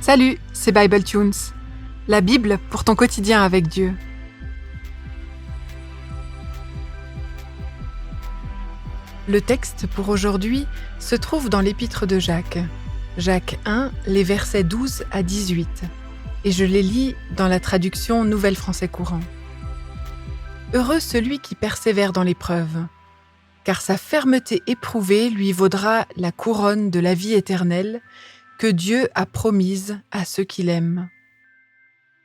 Salut, c'est Bible Tunes, la Bible pour ton quotidien avec Dieu. Le texte pour aujourd'hui se trouve dans l'épître de Jacques. Jacques 1, les versets 12 à 18. Et je les lis dans la traduction Nouvelle Français Courant. Heureux celui qui persévère dans l'épreuve, car sa fermeté éprouvée lui vaudra la couronne de la vie éternelle que Dieu a promise à ceux qui l'aiment.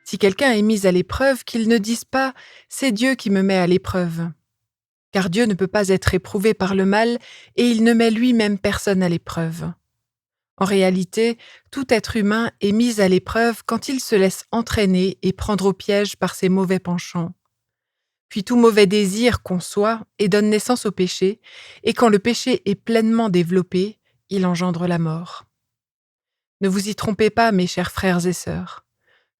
Si quelqu'un est mis à l'épreuve, qu'il ne dise pas « c'est Dieu qui me met à l'épreuve ». Car Dieu ne peut pas être éprouvé par le mal et il ne met lui-même personne à l'épreuve. En réalité, tout être humain est mis à l'épreuve quand il se laisse entraîner et prendre au piège par ses mauvais penchants. Puis tout mauvais désir conçoit et donne naissance au péché, et quand le péché est pleinement développé, il engendre la mort. Ne vous y trompez pas, mes chers frères et sœurs.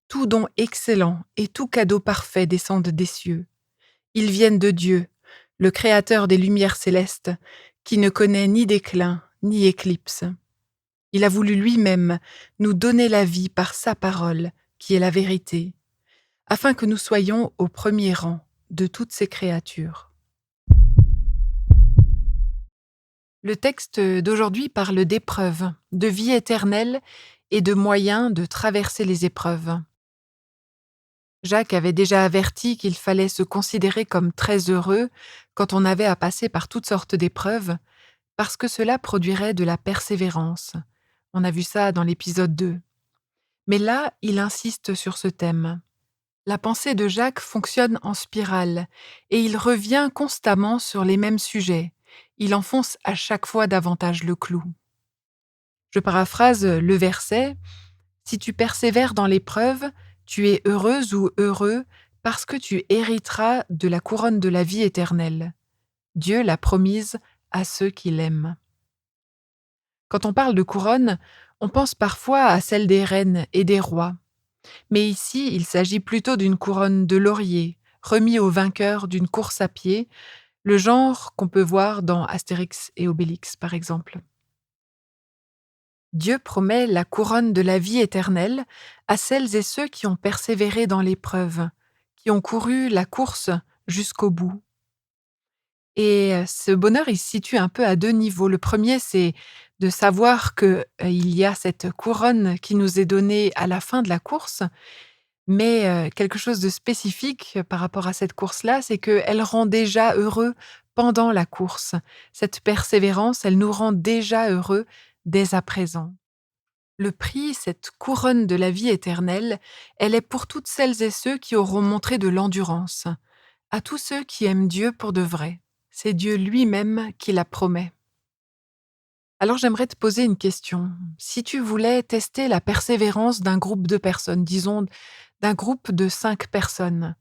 Tout don excellent et tout cadeau parfait descendent des cieux. Ils viennent de Dieu, le Créateur des lumières célestes, qui ne connaît ni déclin ni éclipse. Il a voulu lui-même nous donner la vie par sa parole, qui est la vérité, afin que nous soyons au premier rang de toutes ces créatures. Le texte d'aujourd'hui parle d'épreuves, de vie éternelle et de moyens de traverser les épreuves. Jacques avait déjà averti qu'il fallait se considérer comme très heureux quand on avait à passer par toutes sortes d'épreuves, parce que cela produirait de la persévérance. On a vu ça dans l'épisode 2. Mais là, il insiste sur ce thème. La pensée de Jacques fonctionne en spirale, et il revient constamment sur les mêmes sujets. Il enfonce à chaque fois davantage le clou. Je paraphrase le verset « Si tu persévères dans l'épreuve, tu es heureuse ou heureux parce que tu hériteras de la couronne de la vie éternelle. Dieu l'a promise à ceux qui l'aiment. » Quand on parle de couronne, on pense parfois à celle des reines et des rois. Mais ici, il s'agit plutôt d'une couronne de laurier, remis au vainqueur d'une course à pied, le genre qu'on peut voir dans Astérix et Obélix, par exemple. Dieu promet la couronne de la vie éternelle à celles et ceux qui ont persévéré dans l'épreuve, qui ont couru la course jusqu'au bout. Et ce bonheur, il se situe un peu à deux niveaux. Le premier, c'est de savoir qu'il y a cette couronne qui nous est donnée à la fin de la course, mais quelque chose de spécifique par rapport à cette course-là, c'est qu'elle rend déjà heureux pendant la course. Cette persévérance, elle nous rend déjà heureux dès à présent. Le prix, cette couronne de la vie éternelle, elle est pour toutes celles et ceux qui auront montré de l'endurance, à tous ceux qui aiment Dieu pour de vrai. C'est Dieu lui-même qui la promet. Alors j'aimerais te poser une question. Si tu voulais tester la persévérance d'un groupe de personnes, disons d'un groupe de 5 personnes,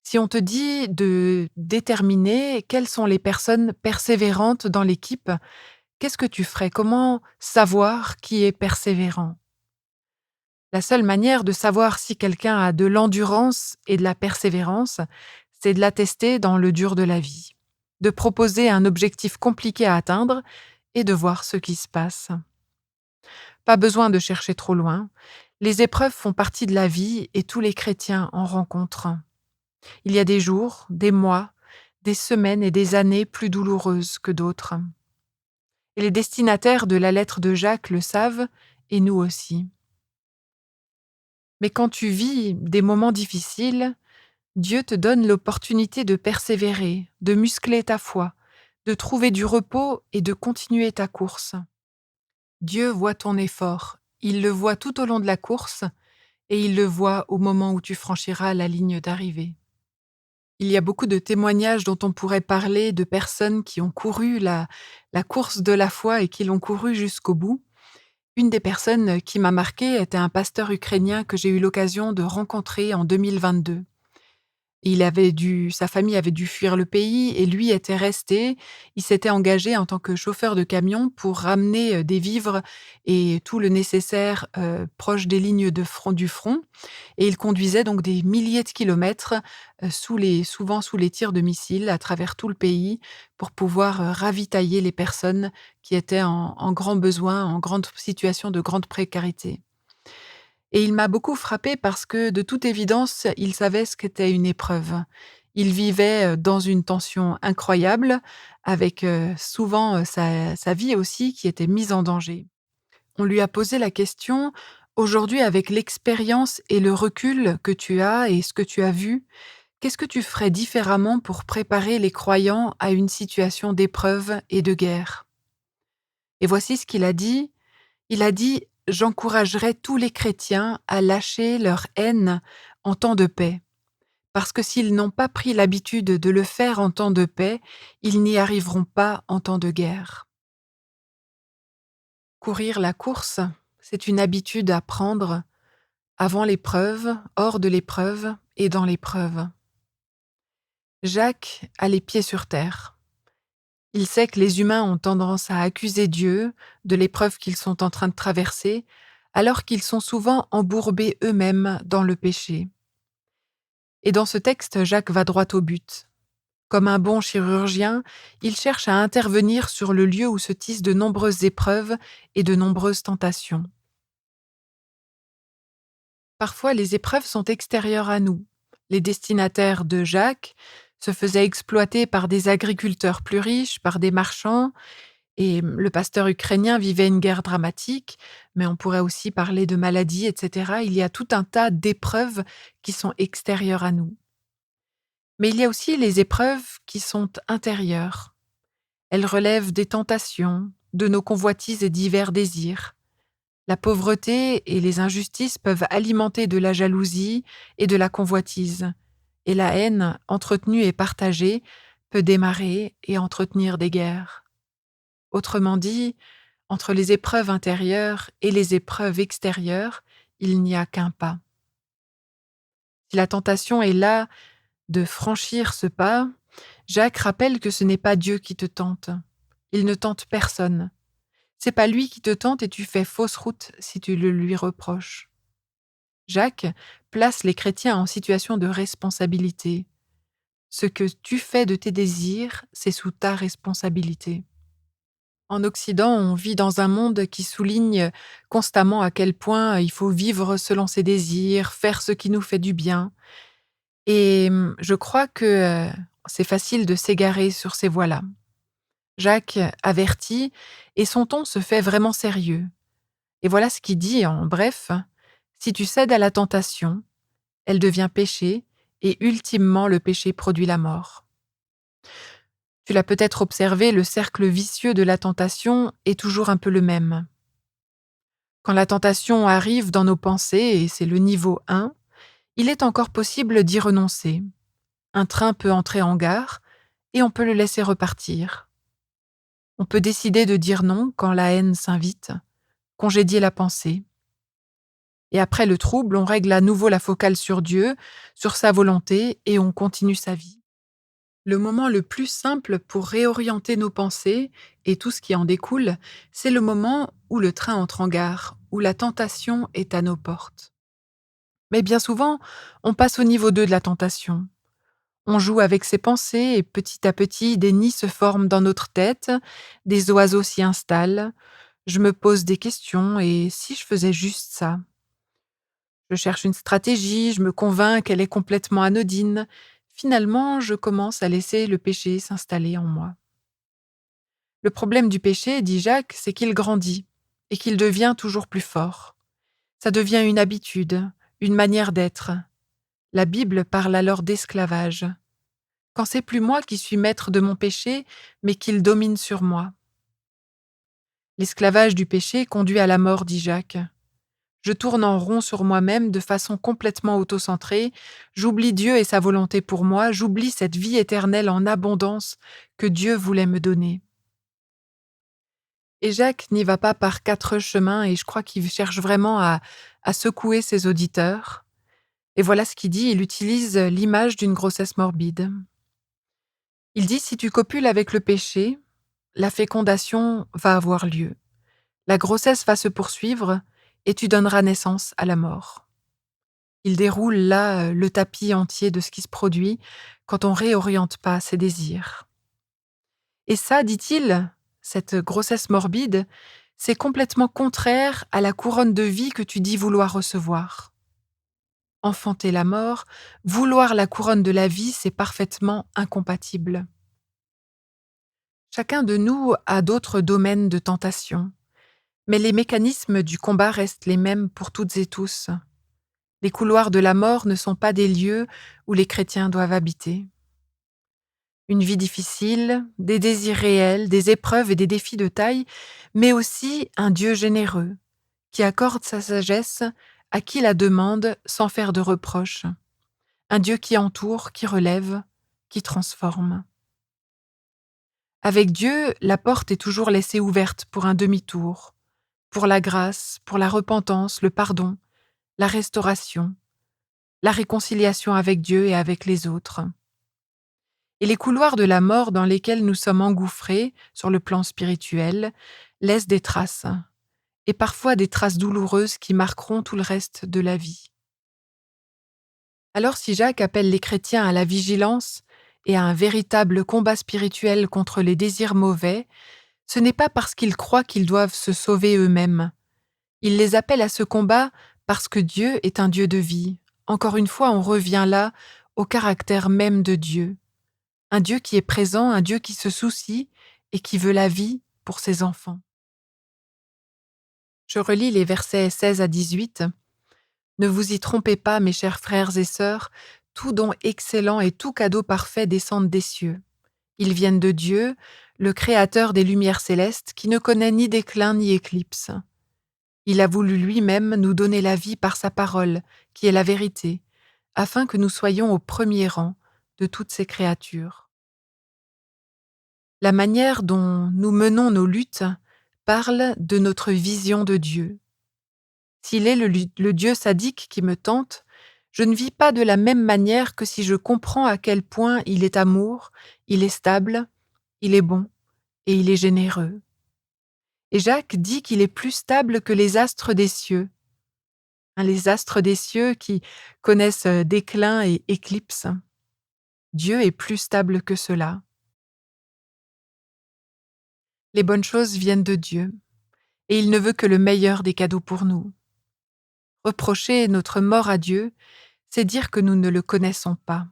si on te dit de déterminer quelles sont les personnes persévérantes dans l'équipe, qu'est-ce que tu ferais? Comment savoir qui est persévérant? La seule manière de savoir si quelqu'un a de l'endurance et de la persévérance, c'est de la tester dans le dur de la vie, de proposer un objectif compliqué à atteindre et de voir ce qui se passe. Pas besoin de chercher trop loin. Les épreuves font partie de la vie et tous les chrétiens en rencontrent. Il y a des jours, des mois, des semaines et des années plus douloureuses que d'autres. Et les destinataires de la lettre de Jacques le savent, et nous aussi. Mais quand tu vis des moments difficiles, Dieu te donne l'opportunité de persévérer, de muscler ta foi, de trouver du repos et de continuer ta course. Dieu voit ton effort, il le voit tout au long de la course et il le voit au moment où tu franchiras la ligne d'arrivée. Il y a beaucoup de témoignages dont on pourrait parler de personnes qui ont couru la course de la foi et qui l'ont couru jusqu'au bout. Une des personnes qui m'a marquée était un pasteur ukrainien que j'ai eu l'occasion de rencontrer en 2022. Sa famille avait dû fuir le pays et lui était resté. Il s'était engagé en tant que chauffeur de camion pour ramener des vivres et tout le nécessaire proche des lignes de front du front. Et il conduisait donc des milliers de kilomètres, souvent sous les tirs de missiles à travers tout le pays pour pouvoir ravitailler les personnes qui étaient en grand besoin, en grande situation de grande précarité. Et il m'a beaucoup frappée parce que, de toute évidence, il savait ce qu'était une épreuve. Il vivait, dans une tension incroyable avec, souvent, sa vie aussi qui était mise en danger. On lui a posé la question: «Aujourd'hui, avec l'expérience et le recul que tu as et ce que tu as vu, qu'est-ce que tu ferais différemment pour préparer les croyants à une situation d'épreuve et de guerre?» Et voici ce qu'il a dit. Il a dit: «J'encouragerais tous les chrétiens à lâcher leur haine en temps de paix, parce que s'ils n'ont pas pris l'habitude de le faire en temps de paix, ils n'y arriveront pas en temps de guerre». Courir la course, c'est une habitude à prendre avant l'épreuve, hors de l'épreuve et dans l'épreuve. Jacques a les pieds sur terre. Il sait que les humains ont tendance à accuser Dieu de l'épreuve qu'ils sont en train de traverser, alors qu'ils sont souvent embourbés eux-mêmes dans le péché. Et dans ce texte, Jacques va droit au but. Comme un bon chirurgien, il cherche à intervenir sur le lieu où se tissent de nombreuses épreuves et de nombreuses tentations. Parfois, les épreuves sont extérieures à nous. Les destinataires de Jacques se faisaient exploiter par des agriculteurs plus riches, par des marchands, et le pasteur ukrainien vivait une guerre dramatique, mais on pourrait aussi parler de maladies, etc. Il y a tout un tas d'épreuves qui sont extérieures à nous. Mais il y a aussi les épreuves qui sont intérieures. Elles relèvent des tentations, de nos convoitises et divers désirs. La pauvreté et les injustices peuvent alimenter de la jalousie et de la convoitise, et la haine, entretenue et partagée, peut démarrer et entretenir des guerres. Autrement dit, entre les épreuves intérieures et les épreuves extérieures, il n'y a qu'un pas. Si la tentation est là de franchir ce pas, Jacques rappelle que ce n'est pas Dieu qui te tente. Il ne tente personne. C'est pas lui qui te tente et tu fais fausse route si tu le lui reproches. Jacques place les chrétiens en situation de responsabilité. Ce que tu fais de tes désirs, c'est sous ta responsabilité. En Occident, on vit dans un monde qui souligne constamment à quel point il faut vivre selon ses désirs, faire ce qui nous fait du bien. Et je crois que c'est facile de s'égarer sur ces voies-là. Jacques avertit et son ton se fait vraiment sérieux. Et voilà ce qu'il dit en bref: si tu cèdes à la tentation, elle devient péché et ultimement le péché produit la mort. Tu l'as peut-être observé, le cercle vicieux de la tentation est toujours un peu le même. Quand la tentation arrive dans nos pensées, et c'est le niveau 1, il est encore possible d'y renoncer. Un train peut entrer en gare et on peut le laisser repartir. On peut décider de dire non quand la haine s'invite, congédier la pensée. Et après le trouble, on règle à nouveau la focale sur Dieu, sur sa volonté, et on continue sa vie. Le moment le plus simple pour réorienter nos pensées et tout ce qui en découle, c'est le moment où le train entre en gare, où la tentation est à nos portes. Mais bien souvent, on passe au niveau 2 de la tentation. On joue avec ses pensées et petit à petit, des nids se forment dans notre tête, des oiseaux s'y installent. Je me pose des questions et si je faisais juste ça? Je cherche une stratégie, je me convainc qu'elle est complètement anodine. Finalement, je commence à laisser le péché s'installer en moi. Le problème du péché, dit Jacques, c'est qu'il grandit et qu'il devient toujours plus fort. Ça devient une habitude, une manière d'être. La Bible parle alors d'esclavage. Quand c'est plus moi qui suis maître de mon péché, mais qu'il domine sur moi. L'esclavage du péché conduit à la mort, dit Jacques. Je tourne en rond sur moi-même de façon complètement autocentrée, j'oublie Dieu et sa volonté pour moi, j'oublie cette vie éternelle en abondance que Dieu voulait me donner. Et Jacques n'y va pas par 4 chemins et je crois qu'il cherche vraiment à secouer ses auditeurs. Et voilà ce qu'il dit, il utilise l'image d'une grossesse morbide. Il dit: si tu copules avec le péché, la fécondation va avoir lieu. La grossesse va se poursuivre et tu donneras naissance à la mort. Il déroule là le tapis entier de ce qui se produit quand on réoriente pas ses désirs. Et ça, dit-il, cette grossesse morbide, c'est complètement contraire à la couronne de vie que tu dis vouloir recevoir. Enfanter la mort, vouloir la couronne de la vie, c'est parfaitement incompatible. Chacun de nous a d'autres domaines de tentation, mais les mécanismes du combat restent les mêmes pour toutes et tous. Les couloirs de la mort ne sont pas des lieux où les chrétiens doivent habiter. Une vie difficile, des désirs réels, des épreuves et des défis de taille, mais aussi un Dieu généreux, qui accorde sa sagesse à qui la demande sans faire de reproches. Un Dieu qui entoure, qui relève, qui transforme. Avec Dieu, la porte est toujours laissée ouverte pour un demi-tour, pour la grâce, pour la repentance, le pardon, la restauration, la réconciliation avec Dieu et avec les autres. Et les couloirs de la mort dans lesquels nous sommes engouffrés sur le plan spirituel laissent des traces, et parfois des traces douloureuses qui marqueront tout le reste de la vie. Alors si Jacques appelle les chrétiens à la vigilance et à un véritable combat spirituel contre les désirs mauvais, ce n'est pas parce qu'il croit qu'ils doivent se sauver eux-mêmes. Il les appelle à ce combat parce que Dieu est un Dieu de vie. Encore une fois, on revient là au caractère même de Dieu. Un Dieu qui est présent, un Dieu qui se soucie et qui veut la vie pour ses enfants. Je relis les versets 16 à 18. « Ne vous y trompez pas, mes chers frères et sœurs, tout don excellent et tout cadeau parfait descendent des cieux. Ils viennent de Dieu, le Créateur des lumières célestes, qui ne connaît ni déclin ni éclipse. Il a voulu lui-même nous donner la vie par sa parole, qui est la vérité, afin que nous soyons au premier rang de toutes ces créatures. La manière dont nous menons nos luttes parle de notre vision de Dieu. S'il est le Dieu sadique qui me tente, je ne vis pas de la même manière que si je comprends à quel point il est amour, il est stable, il est bon et il est généreux. Et Jacques dit qu'il est plus stable que les astres des cieux. Les astres des cieux qui connaissent déclin et éclipse. Dieu est plus stable que cela. Les bonnes choses viennent de Dieu, et il ne veut que le meilleur des cadeaux pour nous. Reprocher notre mort à Dieu, c'est dire que nous ne le connaissons pas.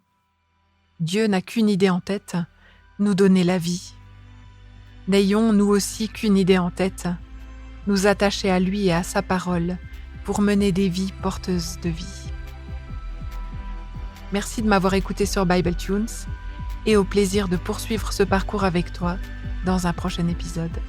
Dieu n'a qu'une idée en tête, nous donner la vie. N'ayons nous aussi qu'une idée en tête, nous attacher à lui et à sa parole pour mener des vies porteuses de vie. Merci de m'avoir écouté sur Bible Tunes et au plaisir de poursuivre ce parcours avec toi dans un prochain épisode.